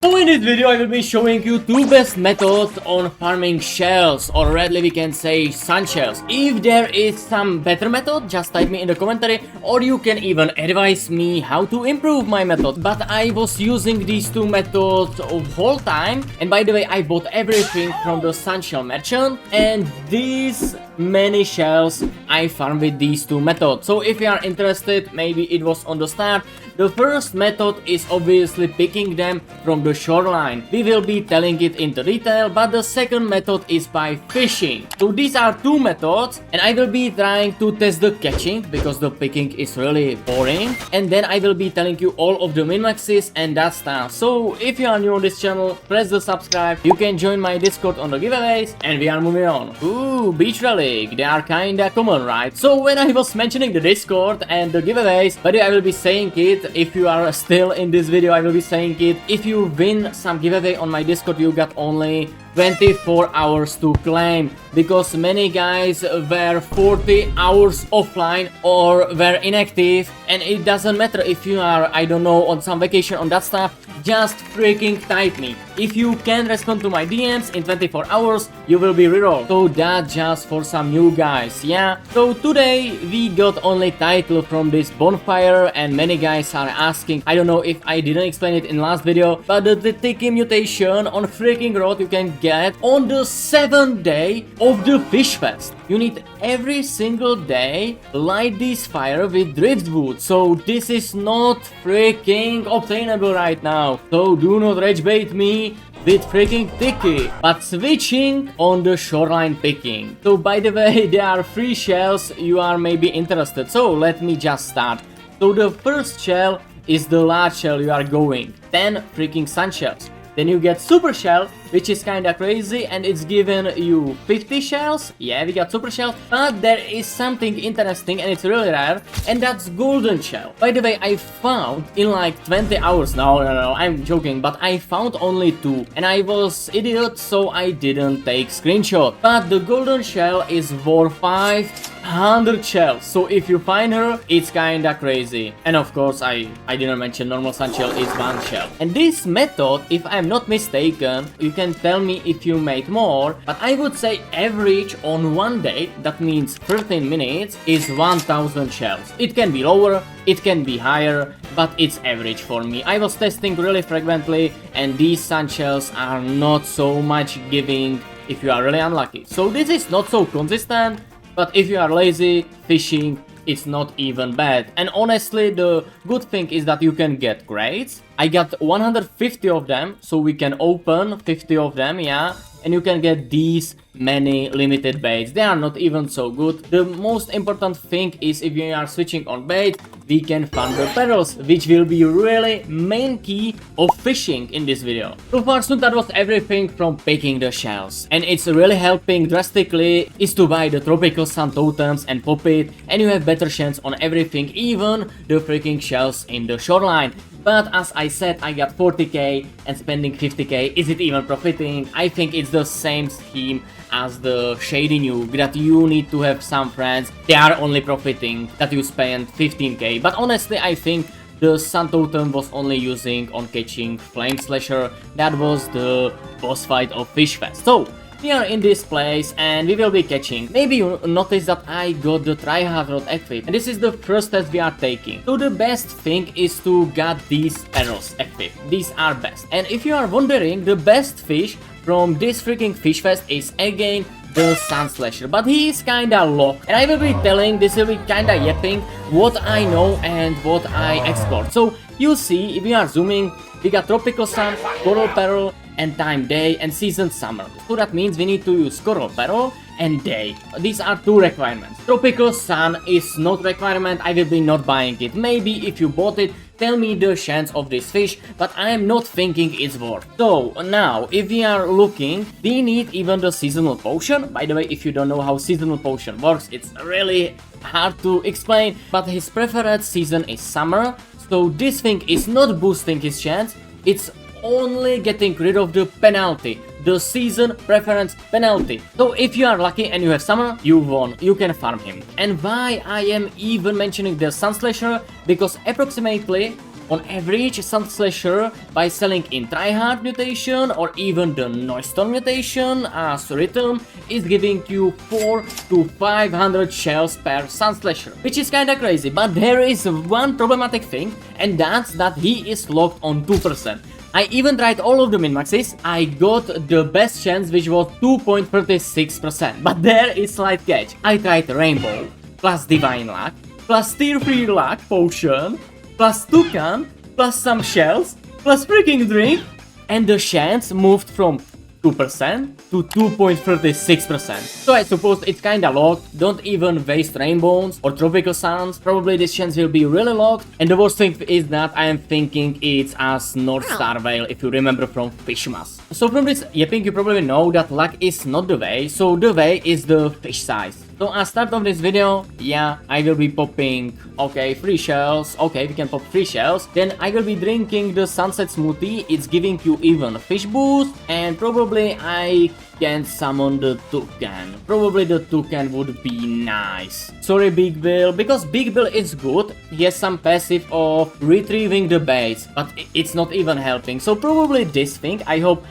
So in this video I will be showing you two best methods on farming shells, or rather we can say Sunshells. If there is some better method, just type me in the commentary, or you can even advise me how to improve my method. But I was using these two methods of whole time, and by the way I bought everything from the Sunshell merchant, and these many shells I farm with these two methods. So if you are interested, maybe it was on the start. The first method is obviously picking them from the shoreline. We will be telling it into detail, but the second method is by fishing. So these are two methods, and I will be trying to test the catching because the picking is really boring, and then I will be telling you all of the min-maxes and that stuff. So if you are new on this channel, press the subscribe. You can join my Discord on the giveaways, and we are moving on. Ooh, beach relic, they are kinda common, right? So when I was mentioning the Discord and the giveaways, by the way I will be saying it. If you are still in this video, I will be saying it. If you win some giveaway on my Discord, you got only 24 hours to claim, because many guys were 40 hours offline or were inactive, and it doesn't matter if you are, I don't know, on some vacation on that stuff. Just freaking type me. If you can respond to my DMs in 24 hours, you will be rerolled. So that's just for some new guys, yeah? So today we got only title from this bonfire, and many guys are asking, I don't know if I didn't explain it in last video, but the Tiki mutation on freaking road you can get on the 7th day of the Fish Fest. You need every single day light this fire with driftwood. So this is not freaking obtainable right now. So do not rage bait me with freaking Tiki, but switching on the shoreline picking. So by the way, there are 3 shells you are maybe interested. So let me just start. So the first shell is the large shell you are going. 10 freaking Sunshells. Then you get super shell, which is kinda crazy, and it's given you 50 shells. Yeah, we got super shell, but there is something interesting and it's really rare, and that's golden shell. By the way, I found in like 20 hours, no, I'm joking, but I found only 2, and I was idiot, so I didn't take screenshot. But the golden shell is worth 500 shells, so if you find her, it's kinda crazy. And of course, I didn't mention normal Sunshell is 1 shell. And this method, if I'm not mistaken, you can tell me if you made more, but I would say average on one day, that means 13 minutes, is 1000 shells. It can be lower, it can be higher, but it's average for me. I was testing really frequently, and these Sunshells are not so much giving if you are really unlucky. So this is not so consistent, but if you are lazy, fishing, it's not even bad. And honestly, the good thing is that you can get crates. I got 150 of them, so we can open 50 of them, yeah. And you can get these many limited baits. They are not even so good. The most important thing is if you are switching on bait, we can farm the barrels, which will be really main key of fishing in this video. So far, soon that was everything from picking the shells. And it's really helping drastically is to buy the tropical sun totems and pop it, and you have better chance on everything, even the freaking shells in the shoreline. But as I said, I got 40k and spending 50k, is it even profiting? I think it's the same scheme as the shady nuke, that you need to have some friends, they are only profiting that you spend 15k. But honestly, I think the sun totem was only using on catching flame slasher. That was the boss fight of Fish Fest. So we are in this place and we will be catching. Maybe you notice that I got the Tryhard rod equipped, and this is the first test we are taking. So the best thing is to get these barrels equipped. These are best. And if you are wondering, the best fish from this freaking Fish Fest is again the Sun Slasher, but he is kinda locked, and I will be telling, this will be kinda yapping what I know and what I explored. So you see, if we are zooming, we got Tropical Sun, Coral Barrel, and Time Day, and Season Summer. So that means we need to use Coral Barrel and Day. These are 2 requirements. Tropical Sun is not requirement, I will be not buying it. Maybe if you bought it, tell me the chance of this fish, but I am not thinking it's worth. So now, if we are looking, we need even the seasonal potion. By the way, if you don't know how seasonal potion works, it's really hard to explain, but his preferred season is summer. So this thing is not boosting his chance, it's only getting rid of the penalty. the season preference penalty. So if you are lucky and you have summer, you won, you can farm him. And why I am even mentioning the Sun Slasher? Because approximately On average, Sunshells by selling in Tryhard mutation or even the Noiseform mutation as written is giving you 4 to 500 shells per Sunshells, which is kinda crazy, but there is one problematic thing, and that's that he is locked on 2%. I even tried all of the min-maxes, I got the best chance which was 2.36%, but there is slight catch. I tried Rainbow, plus Divine Luck, plus Tier 3 Luck Potion, plus Toucan, plus some shells, plus freaking drink, and the chance moved from 2% to 2.36%. So I suppose it's kinda locked, don't even waste rainbows or tropical suns, probably this chance will be really locked, and the worst thing is that I am thinking it's as North Star Whale if you remember from Fishmas. So from this yapping you probably know that luck is not the way, so the way is the fish size. So at start of this video, yeah, I will be popping, okay, 3 shells, okay, we can pop 3 shells, then I will be drinking the sunset smoothie, it's giving you even a fish boost, and probably I can summon the toucan. Probably the toucan would be nice. Sorry Big Bill, because Big Bill is good, he has some passive of retrieving the baits, but it's not even helping, so probably this thing, I hope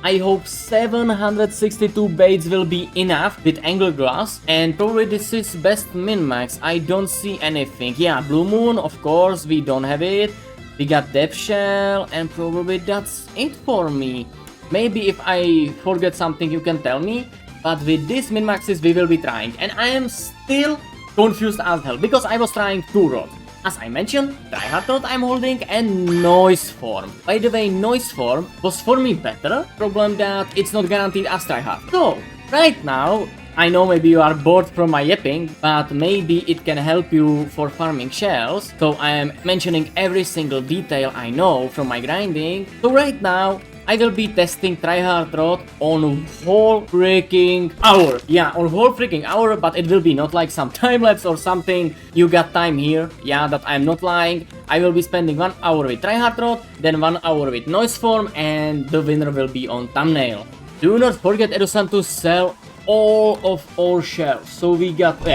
762 baits will be enough with Anglergrass, and probably this is best min-max, I don't see anything. Yeah, Blue Moon, of course, we don't have it, we got Depth Shell, and probably that's it for me. Maybe if I forget something you can tell me, but with these min-maxes we will be trying, and I am still confused as hell, because I was trying 2 rods. As I mentioned, Tryhard Rod I'm holding and Noiseform. By the way, Noiseform was for me better, problem that it's not guaranteed as Tryhard. So, right now, I know maybe you are bored from my yapping, but maybe it can help you for farming shells, so I am mentioning every single detail I know from my grinding. So right now, I will be testing Tryhard Rod on whole freaking hour. Yeah, on whole freaking hour, but it will be not like some time lapse or something. You got time here. Yeah, that I'm not lying. I will be spending 1 hour with Tryhard Rod, then 1 hour with Noiseform, and the winner will be on thumbnail. Do not forget, Edusan, to sell all of our shells. So we got 4.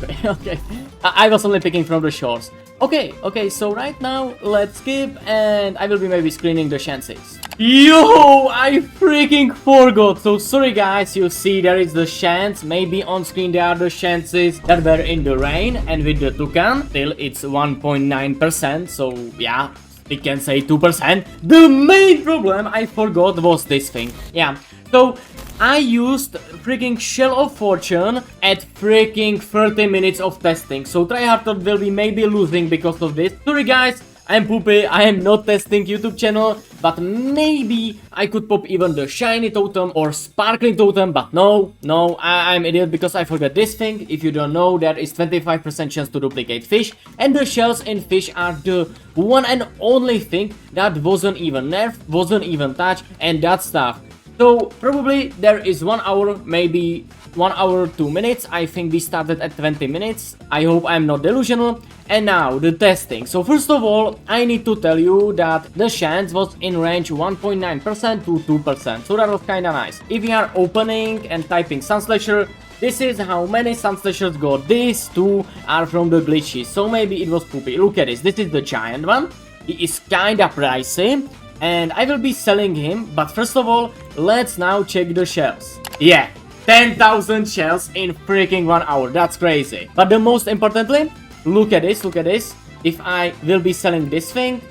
Okay, okay. I was only picking from the shores. Okay, so right now let's skip, and I will be maybe screening the chances. Yo, I freaking forgot. So sorry guys, you see there is the chance, maybe on screen there are the chances that were in the rain, and with the toucan, still it's 1.9%, so yeah, we can say 2%. The main problem I forgot was this thing. Yeah, so I used freaking Shell of Fortune at freaking 30 minutes of testing, so Tryhard will be maybe losing because of this. Sorry guys, I'm poopy, I am not testing YouTube channel, but maybe I could pop even the shiny totem or sparkling totem, but no, I'm idiot because I forgot this thing. If you don't know, there is 25% chance to duplicate fish, and the shells in fish are the one and only thing that wasn't even nerfed, wasn't even touched, and that stuff. So probably there is 1 hour, maybe 1 hour 2 minutes. I think we started at 20 minutes. I hope I'm not delusional. And now the testing. So first of all, I need to tell you that the chance was in range 1.9% to 2%. So that was kinda nice. If you are opening and typing Sunshells, this is how many Sunshells got. These 2 are from the glitches. So maybe it was poopy. Look at this. This is the giant one. He is kinda pricey, and I will be selling him, but first of all, let's now check the shells. Yeah, 10,000 shells in freaking 1 hour, that's crazy. But the most importantly, look at this. If I will be selling this thing,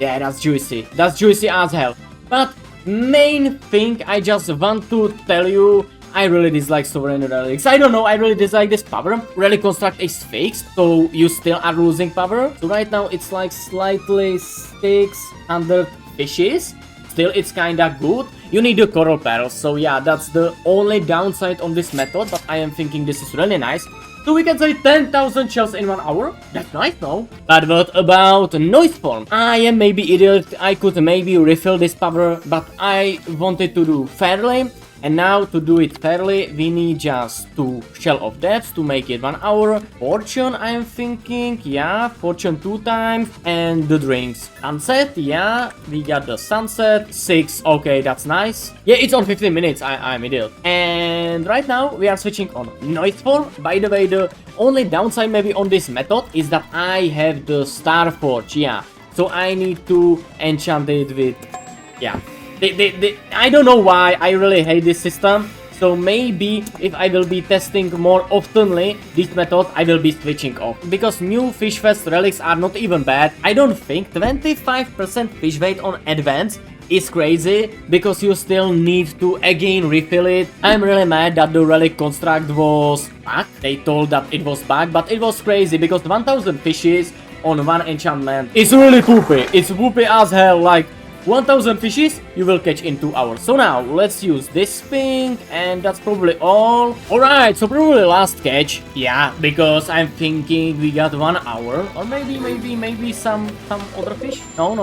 yeah, that's juicy as hell. But main thing I just want to tell you, I really dislike Sovereign Relics. I don't know, I really dislike this power. Relic Construct is fixed, so you still are losing power. So right now it's like slightly 600 fishes. Still it's kinda good. You need the coral pearls, so yeah, that's the only downside on this method, but I am thinking this is really nice. So we can say 10,000 shells in 1 hour. That's nice, no? But what about Noiseform? I am maybe idiot, I could maybe refill this power, but I wanted to do fairly. And now to do it fairly, we need just 2 Shell of Depths to make it 1 hour. Fortune, I am thinking, yeah, Fortune 2 times. And the drinks. Sunset, yeah, we got the sunset. 6, okay, that's nice. Yeah, it's on 15 minutes, I'm idiot. And right now, we are switching on Noiseform. By the way, the only downside maybe on this method is that I have the Star Forge, yeah. So I need to enchant it with, yeah. I don't know why, I really hate this system. So maybe if I will be testing more oftenly this method, I will be switching off. Because new Fish Fest relics are not even bad. I don't think 25% fish weight on advance is crazy, because you still need to again refill it. I'm really mad that the relic construct was bugged. They told that it was bugged, but it was crazy because 1000 fishes on one enchantment is really poopy. It's poopy as hell, like 1000 fishes you will catch in 2 hours. So now let's use this thing, and that's probably all. Alright, so probably last catch. Yeah, because I'm thinking we got 1 hour, or maybe some other fish. No.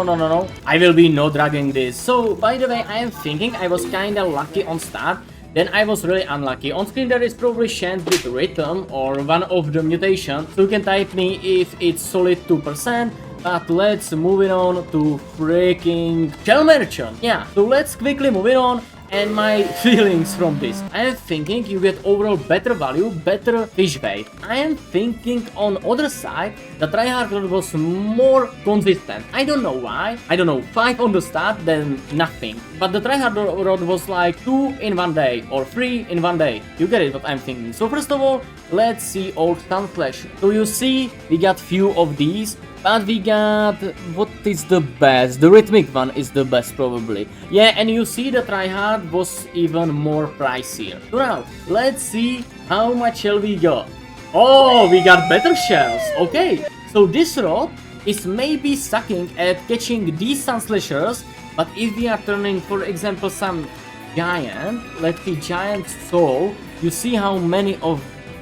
I will be no dragging this. So by the way, I am thinking I was kinda lucky on start. Then I was really unlucky. On screen there is probably chance with rhythm or one of the mutations. So you can type me if it's solid 2%. But let's move it on to freaking Shell Merchant. Yeah, so let's quickly move it on. And my feelings from this. I am thinking you get overall better value, better fish weight. I am thinking on other side, the Tryhard rod was more consistent. I don't know why. I don't know, 5 on the start, then nothing. But the Tryhard rod was like 2 in 1 day or 3 in 1 day. You get it what I'm thinking. So first of all, let's see old Sunflash. So you see, we got few of these. But we got, what is the best? The rhythmic one is the best probably. Yeah, and you see the Tryhard was even more pricier. So now, let's see how much shell we got. Oh, we got better shells. Okay, so this rod is maybe sucking at catching these Sunslashers. But if we are turning, for example, some giant, let's see, giant soul, you see how many of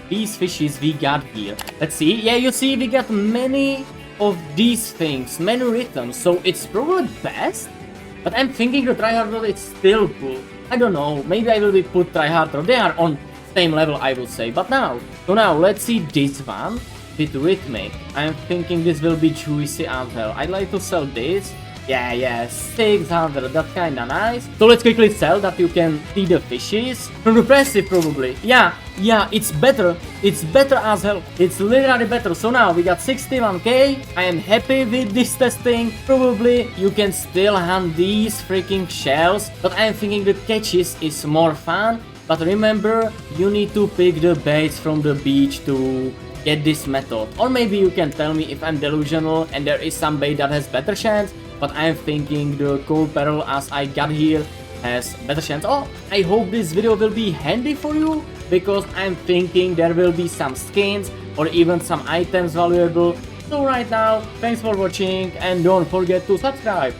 these fishes we got here. Let's see, yeah, you see we got many of these things, many rhythms, so it's probably best. But I'm thinking the Tryhard rod is still cool. I don't know, maybe I will be put Tryhard rod. They are on same level, I will say. But now, so now let's see this one with rhythmic. I'm thinking this will be juicy as hell. I'd like to sell this. Yeah, 600, that's kinda nice. So let's quickly sell that you can see the fishes. Impressive probably. Yeah, it's better as hell. It's literally better. So now we got 61k. I am happy with this testing. Probably you can still hunt these freaking shells, but I'm thinking the catches is more fun. But remember, you need to pick the baits from the beach to get this method. Or maybe you can tell me if I'm delusional and there is some bait that has better chance. But I'm thinking the cold barrel as I got here has better chance. Oh, I hope this video will be handy for you, because I'm thinking there will be some skins or even some items valuable. So right now, thanks for watching and don't forget to subscribe.